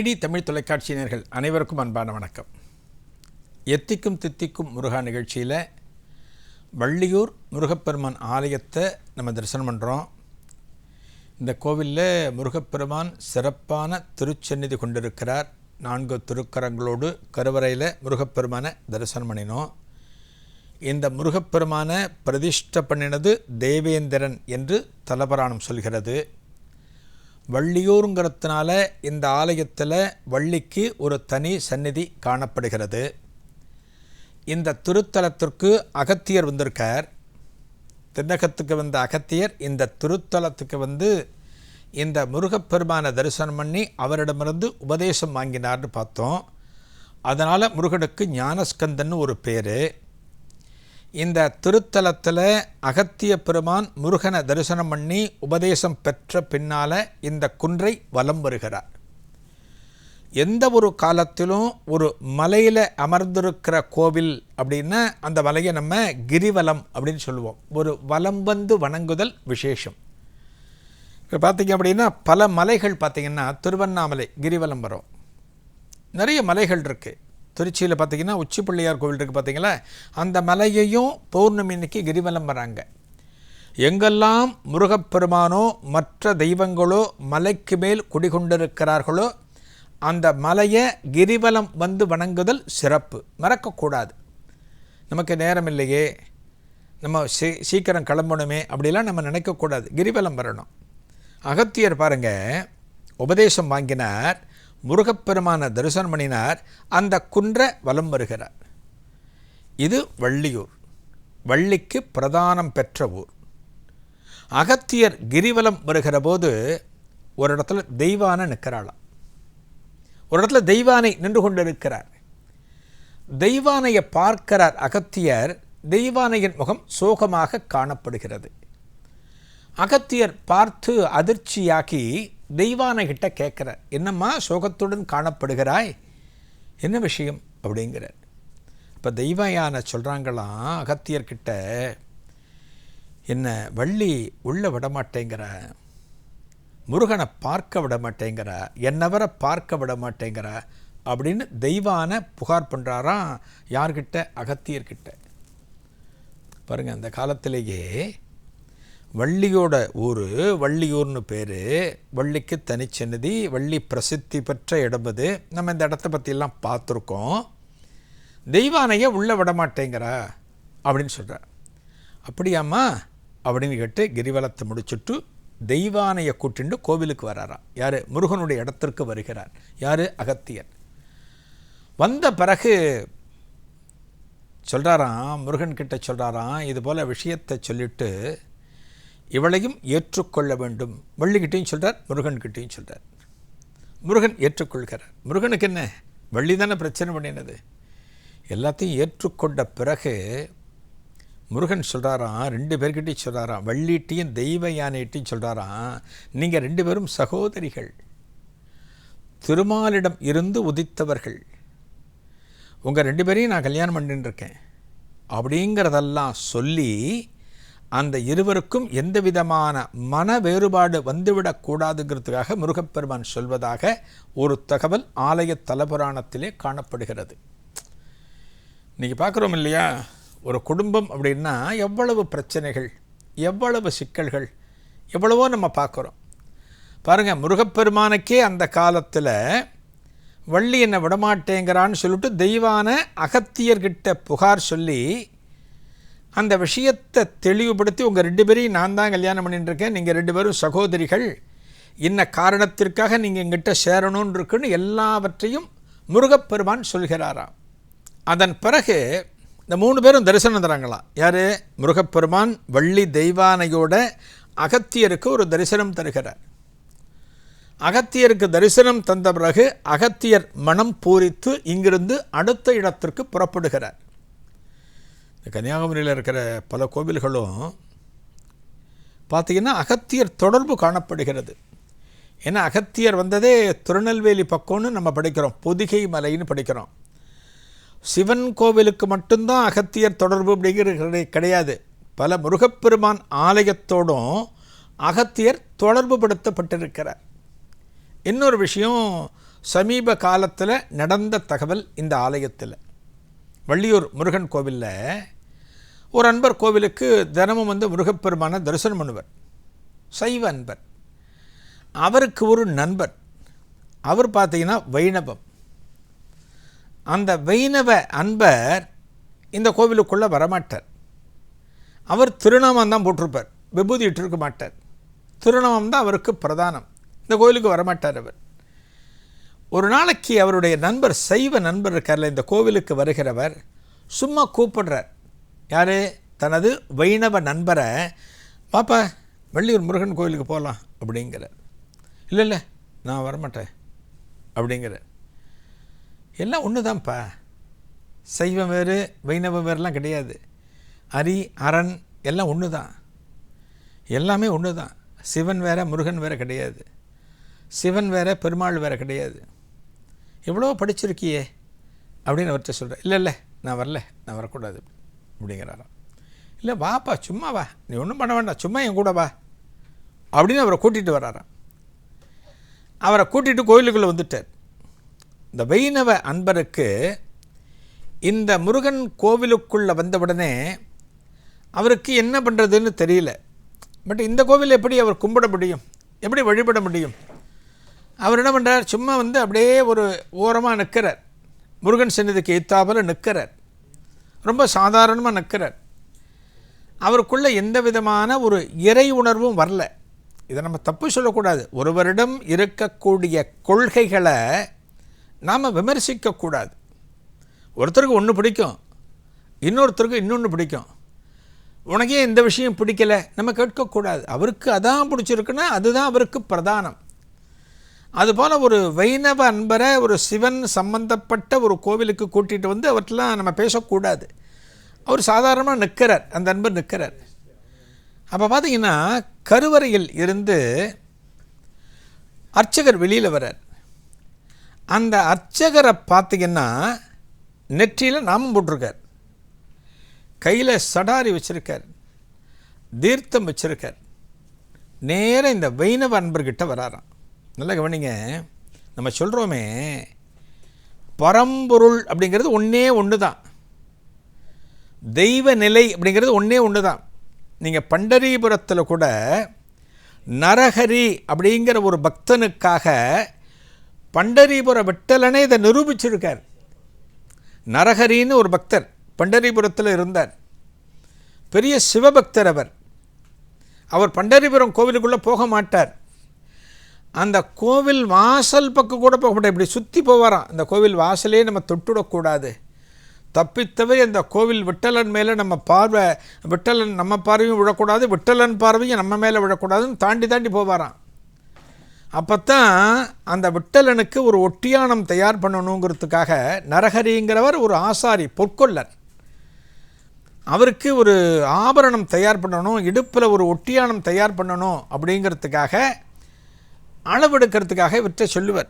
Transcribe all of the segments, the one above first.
DD Tamil தொலைக்காட்சியினர்கள் அனைவருக்கும் அன்பான வணக்கம். எத்திக்கும் தித்திக்கும் முருகா நிகழ்ச்சியில் வள்ளியூர் முருகப்பெருமான் ஆலயத்தை நம்ம தரிசனம் பண்ணுறோம். இந்த கோவிலில் முருகப்பெருமான் சிறப்பான திருச்சந்நிதி கொண்டிருக்கிறார். 4 திருக்கரங்களோடு கருவறையில் முருகப்பெருமானை தரிசனம் பண்ணினோம். இந்த முருகப்பெருமானை பிரதிஷ்டை பண்ணினது தேவேந்திரன் என்று தலபுராணம் சொல்கிறது. வள்ளியூருங்கிறதுனால இந்த ஆலயத்தில் வள்ளிக்கு ஒரு தனி சந்நிதி காணப்படுகிறது. இந்த திருத்தலத்திற்கு அகத்தியர் வந்திருக்கார். தென்னகத்துக்கு வந்த அகத்தியர் இந்த திருத்தலத்துக்கு இந்த முருகப்பெருமானை தரிசனம் பண்ணி அவரிடமிருந்து உபதேசம் வாங்கினார்னு பார்த்தோம். அதனால் முருகனுக்கு ஞானஸ்கந்தன்னு ஒரு பேர். இந்த திருத்தலத்தில் அகத்திய பெருமான் முருகனை தரிசனம் பண்ணி உபதேசம் பெற்ற பின்னால் இந்த குன்றை வலம் வருகிறார். எந்த ஒரு காலத்திலும் ஒரு மலையில் அமர்ந்திருக்கிற கோவில் அப்படின்னா அந்த மலையை நம்ம கிரிவலம் அப்படின்னு சொல்லுவோம். ஒரு வலம் வந்து வணங்குதல் விசேஷம். இப்போ பார்த்திங்க அப்படின்னா பல மலைகள் பார்த்திங்கன்னா திருவண்ணாமலை கிரிவலம் வரும். நிறைய மலைகள் இருக்குது. திருச்சியில் பார்த்திங்கன்னா உச்சி பிள்ளையார் கோவில் இருக்குது பார்த்திங்களா, அந்த மலையையும் பௌர்ணமி இன்னைக்கு கிரிவலம் வராங்க. எங்கெல்லாம் முருகப்பெருமானோ மற்ற தெய்வங்களோ மலைக்கு மேல் குடிகொண்டிருக்கிறார்களோ அந்த மலையை கிரிவலம் வந்து வணங்குதல் சிறப்பு, மறக்கக்கூடாது. நமக்கு நேரம் இல்லையே, நம்ம சீக்கிரம் கிளம்பணுமே அப்படிலாம் நம்ம நினைக்கக்கூடாது, கிரிவலம் வரணும். அகத்தியர் பாருங்கள், உபதேசம் வாங்கினார், முருகப்பெருமான தரிசனம் பண்ணினார், அந்த குன்றை வலம் வருகிறார். இது வள்ளியூர், வள்ளிக்கு பிரதானம் பெற்ற ஊர். அகத்தியர் கிரிவலம் வருகிற போது ஒரு இடத்துல தெய்வானை நிற்கிறாளாம். ஒரு இடத்துல தெய்வானை நின்று கொண்டு இருக்கிறார். தெய்வானையை பார்க்கிறார் அகத்தியர். தெய்வானையின் முகம் சோகமாக காணப்படுகிறது. அகத்தியர் பார்த்து அதிர்ச்சியாகி தெய்வானைகிட்ட கேட்குறார், என்னம்மா சோகத்துடன் காணப்படுகிறாய், என்ன விஷயம் அப்படிங்கிறார். இப்போ தெய்வயான சொல்கிறாங்களாம் அகத்தியர்கிட்ட, என்ன வள்ளி உள்ளே விடமாட்டேங்கிற, முருகனை பார்க்க விட மாட்டேங்கிற, என்னவரை பார்க்க விட மாட்டேங்கிற அப்படின்னு தெய்வானை புகார் பண்ணுறாராம். யார்கிட்ட? அகத்தியர்கிட்ட. பாருங்கள், அந்த காலத்திலேயே வள்ளியோட ஊர் வள்ளியூர்னு பேர். வள்ளிக்கு தனிச்சன்னதி, வள்ளி பிரசித்தி பெற்ற இடம் அது. நம்ம இந்த இடத்த பற்றியெல்லாம் பார்த்துருக்கோம். தெய்வானையை உள்ளே விடமாட்டேங்கிறா அப்படின்னு சொல்கிறார். அப்படியாம்மா அப்படின்னு கேட்டு கிரிவலத்தை முடிச்சுட்டு தெய்வானையை கூட்டிண்டு கோவிலுக்கு வராராம். யார்? முருகனுடைய இடத்திற்கு வருகிறார். யார்? அகத்தியர். வந்த பிறகு சொல்கிறாராம், முருகன்கிட்ட சொல்கிறாராம், இது போல் விஷயத்தை சொல்லிவிட்டு இவளையும் ஏற்றுக்கொள்ள வேண்டும். வள்ளிக்கிட்டையும் சொல்கிறார், முருகன்கிட்டையும் சொல்கிறார். முருகன் ஏற்றுக்கொள்கிறார். முருகனுக்கு என்ன, வள்ளி தானே பிரச்சனை பண்ணினது. எல்லாத்தையும் ஏற்றுக்கொண்ட பிறகு முருகன் சொல்கிறாராம், 2 பேர்கிட்டையும் சொல்கிறாராம், வள்ளிகிட்டையும் தெய்வ யானைகிட்டையும் சொல்கிறாராம், நீங்கள் 2 பேரும் சகோதரிகள், திருமாலிடம் இருந்து உதித்தவர்கள், உங்கள் 2 பேரையும் நான் கல்யாணம் பண்ணிட்டுருக்கேன் அப்படிங்கிறதெல்லாம் சொல்லி அந்த இருவருக்கும் எந்த விதமான மன வேறுபாடு வந்துவிடக்கூடாதுங்கிறதுக்காக முருகப்பெருமான் சொல்வதாக ஒரு தகவல் ஆலய தலபுராணத்திலே காணப்படுகிறது. இன்றைக்கி பார்க்குறோம் இல்லையா, ஒரு குடும்பம் அப்படின்னா எவ்வளவு பிரச்சனைகள், எவ்வளவு சிக்கல்கள், எவ்வளவோ நம்ம பார்க்குறோம். பாருங்கள், முருகப்பெருமானுக்கே அந்த காலத்தில் வள்ளி என்னை விடமாட்டேங்கிறான்னு சொல்லிட்டு தெய்வான அகத்தியர்கிட்ட புகார் சொல்லி அந்த விஷயத்தை தெளிவுபடுத்தி, உங்கள் 2 பேரையும் நான் தான் கல்யாணம் பண்ணிட்டுருக்கேன், நீங்கள் 2 பேரும் சகோதரிகள், இன்ன காரணத்திற்காக நீங்கள் எங்கிட்ட சேரணும்னு இருக்குன்னு எல்லாவற்றையும் முருகப்பெருமான் சொல்கிறாராம். அதன் பிறகு இந்த 3 பேரும் தரிசனம் தராங்களாம். யார்? முருகப்பெருமான் வள்ளி தெய்வானையோட அகத்தியருக்கு ஒரு தரிசனம் தருகிறார். அகத்தியருக்கு தரிசனம் தந்த பிறகு அகத்தியர் மனம் பூரித்து இங்கிருந்து அடுத்த இடத்திற்கு புறப்படுகிறார். கன்னியாகுமரியில் இருக்கிற பல கோவில்களும் பார்த்திங்கன்னா அகத்தியர் தொடர்பு காணப்படுகிறது. ஏன்னா அகத்தியர் வந்ததே திருநெல்வேலி பக்கம்னு நம்ம படிக்கிறோம், பொதிகை மலைன்னு படிக்கிறோம். சிவன் கோவிலுக்கு மட்டும்தான் அகத்தியர் தொடர்பு அப்படிங்கிறது கிடையாது. பல முருகப்பெருமான் ஆலயத்தோடும் அகத்தியர் தொடர்பு படுத்தப்பட்டிருக்கிறார். இன்னொரு விஷயம், சமீப காலத்தில் நடந்த தகவல் இந்த ஆலயத்தில். வள்ளியூர் முருகன் கோவிலில் ஒரு அன்பர் கோவிலுக்கு தினமும் வந்து முருகப்பெருமான தரிசனம் பண்ணுவார். சைவ அன்பர். அவருக்கு ஒரு நண்பர், அவர் பார்த்தீங்கன்னா வைணவம். அந்த வைணவ அன்பர் இந்த கோவிலுக்குள்ளே வரமாட்டார். அவர் திருநாமம் தான் போட்டிருப்பார், விபூதி இட்டிருக்க மாட்டார். திருநாமம் தான் அவருக்கு பிரதானம். இந்த கோவிலுக்கு வரமாட்டார் அவர். ஒரு நாளைக்கு அவருடைய நண்பர், சைவ நண்பர் இருக்கார்ல, இந்த கோவிலுக்கு வருகிறவர் சும்மா கூப்பிடுறார். யார்? தனது வைணவ நண்பரை. பாப்பா, வள்ளியூர் முருகன் கோவிலுக்கு போகலாம் அப்படிங்கிறார். இல்லை இல்லை, நான் வரமாட்டேன் அப்படிங்கிறார். எல்லாம் ஒன்று தான்ப்பா, சைவம் வேறு வைணவம் வேறுலாம் கிடையாது. அரி அரண் எல்லாம் ஒன்று தான், எல்லாமே ஒன்று தான். சிவன் வேறு முருகன் வேறு கிடையாது, சிவன் வேறு பெருமாள் வேறு கிடையாது. எவ்வளோ படிச்சிருக்கியே அப்படின்னு அவர்கிட்ட சொல்கிறேன். இல்லை இல்லை, நான் வரல, நான் வரக்கூடாது அப்படிங்கிறாராம். இல்லை வாப்பா, சும்மா வா, நீ ஒன்றும் பண்ண வேண்டாம், சும்மா என் கூட வா அப்படின்னு அவரை கூட்டிகிட்டு வராராம். அவரை கூட்டிகிட்டு கோயிலுக்குள்ளே வந்துட்டார். இந்த வைணவ அன்பருக்கு இந்த முருகன் கோவிலுக்குள்ளே வந்தவுடனே அவருக்கு என்ன பண்ணுறதுன்னு தெரியல. பட் இந்த கோவிலில் எப்படி அவர் கும்பிட முடியும், எப்படி வழிபட முடியும்? அவர் என்ன பண்ணுறார், சும்மா வந்து அப்படியே ஒரு ஓரமாக நிற்கிறார். முருகன் சன்னதிக்கு எத்தாப்பில் நிற்கிறார், ரொம்ப சாதாரணமாக நிற்கிறார். அவருக்குள்ளே எந்த விதமான ஒரு இறை உணர்வும் வரல. இதை நம்ம தப்பு சொல்லக்கூடாது. ஒருவரிடம் இருக்கக்கூடிய கொள்கைகளை நாம் விமர்சிக்கக்கூடாது. ஒருத்தருக்கு ஒன்று பிடிக்கும், இன்னொருத்தருக்கு இன்னொன்று பிடிக்கும். உனக்கே இந்த விஷயம் பிடிக்கலை நம்ம கேட்கக்கூடாது. அவருக்கு அதான் பிடிச்சிருக்குன்னா அதுதான் அவருக்கு பிரதானம். அதுபோல் ஒரு வைணவ அன்பரை ஒரு சிவன் சம்பந்தப்பட்ட ஒரு கோவிலுக்கு கூட்டிகிட்டு வந்து அவற்றெலாம் நம்ம பேசக்கூடாது. அவர் சாதாரணமாக நிற்கிறார், அந்த அன்பர் நிற்கிறார். அப்போ பார்த்தீங்கன்னா கருவறையில் இருந்து அர்ச்சகர் வெளியில் வர்றார். அந்த அர்ச்சகரை பார்த்தீங்கன்னா நெற்றியில் நாமம் போட்டிருக்கார், கையில் சடாரி வச்சுருக்கார், தீர்த்தம் வச்சுருக்கார். நேராக இந்த வைணவ அன்பர்கிட்ட வராராம். நல்லா கவனிங்க, நம்ம சொல்கிறோமே பரம்பொருள் அப்படிங்கிறது ஒன்றே ஒன்று தான், தெய்வ நிலை அப்படிங்கிறது ஒன்றே ஒன்று தான். நீங்கள் பண்டரிபுரத்தில் கூட நரஹரி அப்படிங்கிற ஒரு பக்தனுக்காக பண்டரிபுர விட்டலனே இதை நிரூபிச்சிருக்கார். நரஹரின்னு ஒரு பக்தர் பண்டரிபுரத்தில் இருந்தார், பெரிய சிவபக்தர். அவர் பண்டரிபுரம் கோவிலுக்குள்ளே போக மாட்டார். அந்த கோவில் வாசல் பக்கம் கூட போக மாட்டார், இப்படி சுற்றி போவாராம். அந்த கோவில் வாசலே நம்ம தொட்டுவிடக்கூடாது, தப்பித்தவை அந்த கோவில் விட்டலன் மேலே நம்ம பார்வை, விட்டலன் நம்ம பார்வையும் விழக்கூடாது, விட்டலன் பார்வையும் நம்ம மேலே விழக்கூடாதுன்னு தாண்டி தாண்டி போவாராம். அப்போத்தான் அந்த விட்டலனுக்கு ஒரு ஒட்டியானம் தயார் பண்ணணுங்கிறதுக்காக நரஹரிங்கிறவர் ஒரு ஆசாரி, பொற்கொள்ளர். அவருக்கு ஒரு ஆபரணம் தயார் பண்ணணும், இடுப்பில் ஒரு ஒட்டியானம் தயார் பண்ணணும் அப்படிங்கிறதுக்காக, அளவெடுக்கிறதுக்காக இவர்கிட்ட சொல்லுவார்.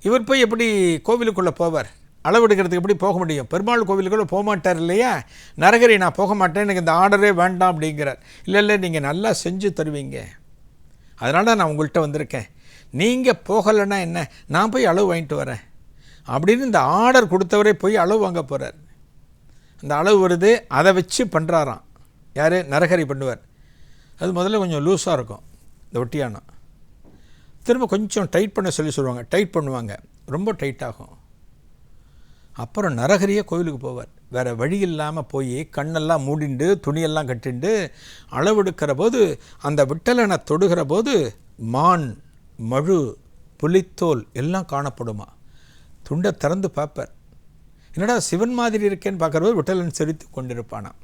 இவர் போய் எப்படி கோவிலுக்குள்ளே போவார், அளவெடுக்கிறதுக்கு எப்படி போக முடியும்? பெருமாள் கோவிலுக்குள்ளே போக மாட்டார் இல்லையா? நரஹரி நான் போக மாட்டேன், எனக்கு இந்த ஆர்டரே வேண்டாம் அப்படிங்கிறார். இல்லை இல்லை, நீங்கள் நல்லா செஞ்சு தருவீங்க, அதனால நான் உங்கள்கிட்ட வந்திருக்கேன், நீங்கள் போகலைன்னா என்ன, நான் போய் அளவு வாங்கிட்டு வரேன் அப்படின்னு இந்த ஆர்டர் கொடுத்தவரே போய் அளவு வாங்க போகிறார். அந்த அளவு வருது, அதை வச்சு பண்ணுறாராம். யார்? நரஹரி பண்ணுவார். அது முதல்ல கொஞ்சம் லூஸாக இருக்கும் இந்த ஒட்டியானம், திரும்ப கொஞ்சம் டைட் பண்ண சொல்லுவாங்க, டைட் பண்ணுவாங்க, ரொம்ப டைட் ஆகும். அப்புறம் நரஹரியே கோவிலுக்கு போவார். வேறு வழி இல்லாமல் போய் கண்ணெல்லாம் மூடிண்டு துணியெல்லாம் கட்டிண்டு அளவெடுக்கிற போது அந்த விட்டலனை தொடுகிற போது மான், மழு, புலித்தோல் எல்லாம் காணப்படுமா. துண்டை திறந்து பார்ப்பார், என்னடா சிவன் மாதிரி இருக்கேன்னு பார்க்குறபோது விட்டலன் சிரித்து கொண்டிருப்பானாம்.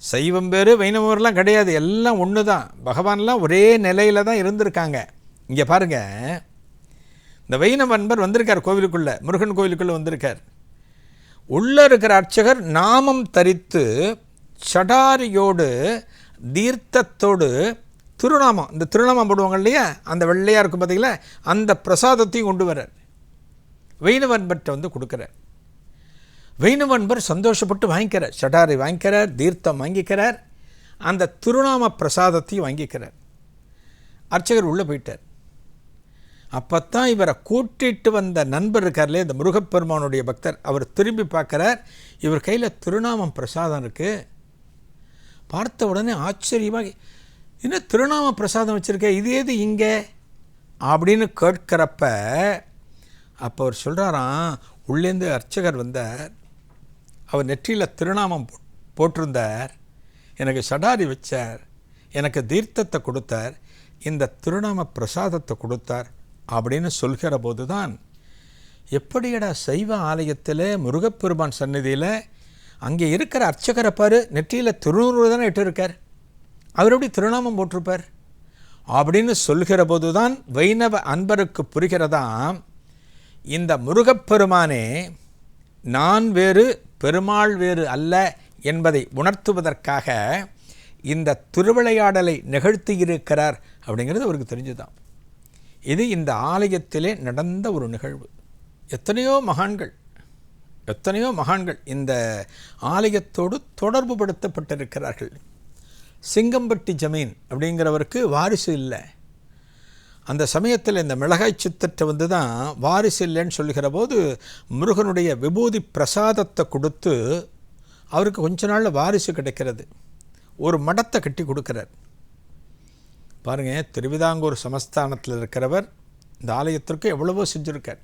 சைவம் வேறு வைணவர்லாம் கிடையாது, எல்லாம் ஒன்று தான். பகவான்லாம் ஒரே நிலையில் தான் இருந்திருக்காங்க. இங்கே பாருங்கள், இந்த வைணவ அன்பர் வந்திருக்கார் கோவிலுக்குள்ளே, முருகன் கோவிலுக்குள்ளே வந்திருக்கார். உள்ளே இருக்கிற அர்ச்சகர் நாமம் தரித்து சடாரியோடு தீர்த்தத்தோடு திருநாமம், இந்த திருநாமம் போடுவாங்க இல்லையா, அந்த வெள்ளையாக இருக்கும் பார்த்தீங்களா, அந்த பிரசாதத்தையும் கொண்டு வர்றார். வைணவ அன்பர்கிட்ட வந்து கொடுக்குறார். வைணவ அன்பர் சந்தோஷப்பட்டு வாங்கிக்கிறார், சடாரி வாங்கிக்கிறார், தீர்த்தம் வாங்கிக்கிறார், அந்த திருநாம பிரசாதத்தையும் வாங்கிக்கிறார். அர்ச்சகர் உள்ளே போயிட்டார். அப்போத்தான் இவரை கூட்டிட்டு வந்த நண்பர் இருக்கார்லே, இந்த முருகப்பெருமானுடைய பக்தர், அவர் திரும்பி பார்க்குறார். இவர் கையில் திருநாமம் பிரசாதம் இருக்குது. பார்த்த உடனே ஆச்சரியமாக, இன்னும் திருநாம பிரசாதம் வச்சுருக்க, இது ஏது இங்கே அப்படின்னு கேட்கிறப்ப அப்போ அவர் சொல்கிறாராம், உள்ளேருந்து அர்ச்சகர் வந்தார், அவர் நெற்றியில் திருநாமம் போட்டிருந்தார், எனக்கு சடாரி வச்சார், எனக்கு தீர்த்தத்தை கொடுத்தார், இந்த திருநாம பிரசாதத்தை கொடுத்தார் அப்படின்னு சொல்கிற போது தான், எப்படியடா சைவ ஆலயத்தில் முருகப்பெருமான் சந்நிதியில் அங்கே இருக்கிற அர்ச்சகரை பாரு, நெற்றியில் திருநூறு தானே இட்டிருக்கார், அவர் எப்படி திருநாமம் போட்டிருப்பார் அப்படின்னு சொல்கிற போது தான் வைணவ அன்பருக்கு புரிகிறதாம், இந்த முருகப்பெருமானே நான் வேறு பெருமாள் வேறு அல்ல என்பதை உணர்த்துவதற்காக இந்த திருவிளையாடலை நிகழ்த்தியிருக்கிறார் அப்படிங்கிறது அவருக்கு தெரிஞ்சுதான். இது இந்த ஆலயத்திலே நடந்த ஒரு நிகழ்வு. எத்தனையோ மகான்கள் இந்த ஆலயத்தோடு தொடர்பு படுத்தப்பட்டிருக்கிறார்கள். சிங்கம்பட்டி ஜமீன் அப்படிங்கிறவருக்கு வாரிசு இல்லை. அந்த சமயத்தில் இந்த மிளகாய் சித்தற்ற வந்து தான் வாரிசு இல்லைன்னு சொல்லுகிற போது முருகனுடைய விபூதி பிரசாதத்தை கொடுத்து அவருக்கு கொஞ்ச நாளில் வாரிசு கிடைக்கிறது. ஒரு மடத்தை கட்டி கொடுக்குறார். பாருங்கள், திருவிதாங்கூர் சமஸ்தானத்தில் இருக்கிறவர் இந்த ஆலயத்திற்கு எவ்வளவோ செஞ்சுருக்கார்.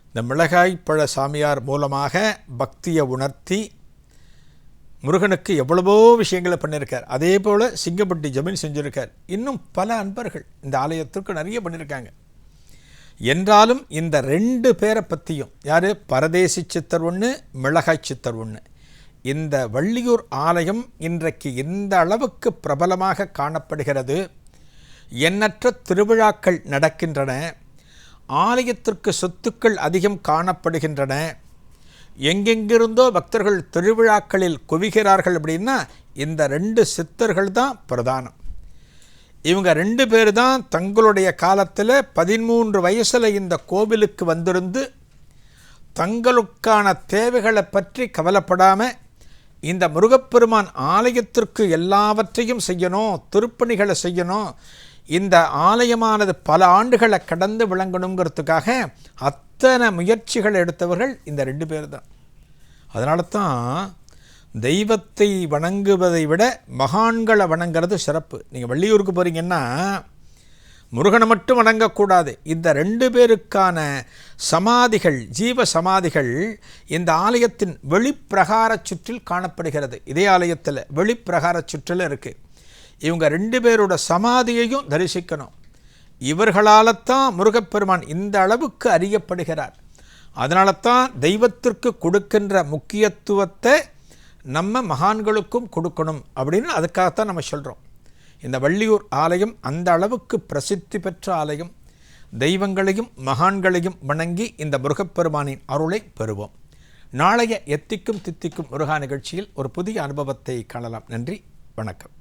இந்த மிளகாய் பழ சாமியார் மூலமாக பக்தியை உணர்த்தி முருகனுக்கு எவ்வளவோ விஷயங்களை பண்ணியிருக்கார். அதே போல் சிங்கப்பட்டி ஜமீன் செஞ்சுருக்கார். இன்னும் பல அன்பர்கள் இந்த ஆலயத்திற்கு நிறைய பண்ணியிருக்காங்க. என்றாலும் இந்த 2 பேரை பற்றியும், யார், பரதேசி சித்தர் ஒன்று, மிளகாய் சித்தர் ஒன்று, இந்த வள்ளியூர் ஆலயம் இன்றைக்கு இந்த அளவுக்கு பிரபலமாக காணப்படுகிறது. எண்ணற்ற திருவிழாக்கள் நடக்கின்றன. ஆலயத்திற்கு சொத்துக்கள் அதிகம் காணப்படுகின்றன. எங்கெங்கிருந்தோ பக்தர்கள் திருவிழாக்களில் குவிகிறார்கள். அப்படின்னா இந்த 2 சித்தர்கள் தான் பிரதானம். இவங்க 2 பேர் தான் தங்களுடைய காலத்தில் 13 வயசில் இந்த கோவிலுக்கு வந்திருந்து தங்களுக்கான தேவைகளை பற்றி கவலைப்படாமல் இந்த முருகப்பெருமான் ஆலயத்திற்கு எல்லாவற்றையும் செய்யணும், திருப்பணிகளை செய்யணும், இந்த ஆலயமானது பல ஆண்டுகளை கடந்து விளங்கணுங்கிறதுக்காக அத்தனை முயற்சிகள் எடுத்தவர்கள் இந்த 2 பேர் தான். அதனால தான் தெய்வத்தை வணங்குவதை விட மகான்களை வணங்குறது சிறப்பு. நீங்கள் வள்ளியூருக்கு போகிறீங்கன்னா முருகனை மட்டும் வணங்கக்கூடாது. இந்த 2 பேருக்கான சமாதிகள், ஜீவ சமாதிகள் இந்த ஆலயத்தின் வெளிப்பிரகார சுற்றில் காணப்படுகிறது. இதே ஆலயத்தில் வெளிப்பிரகார சுற்றில் இருக்குது. இவங்க 2 பேரோட சமாதியையும் தரிசிக்கணும். இவர்களால் தான் முருகப்பெருமான் இந்த அளவுக்கு அறியப்படுகிறார். அதனால தான் தெய்வத்திற்கு கொடுக்கின்ற முக்கியத்துவத்தை நம்ம மகான்களுக்கும் கொடுக்கணும் அப்படின்னு அதுக்காகத்தான் நம்ம சொல்கிறோம். இந்த வள்ளியூர் ஆலயம் அந்த அளவுக்கு பிரசித்தி பெற்ற ஆலயம். தெய்வங்களையும் மகான்களையும் வணங்கி இந்த முருகப்பெருமானின் அருளை பெறுவோம். நாளைய எத்திக்கும் தித்திக்கும் முருகா நிகழ்ச்சியில் ஒரு புதிய அனுபவத்தை காணலாம். நன்றி, வணக்கம்.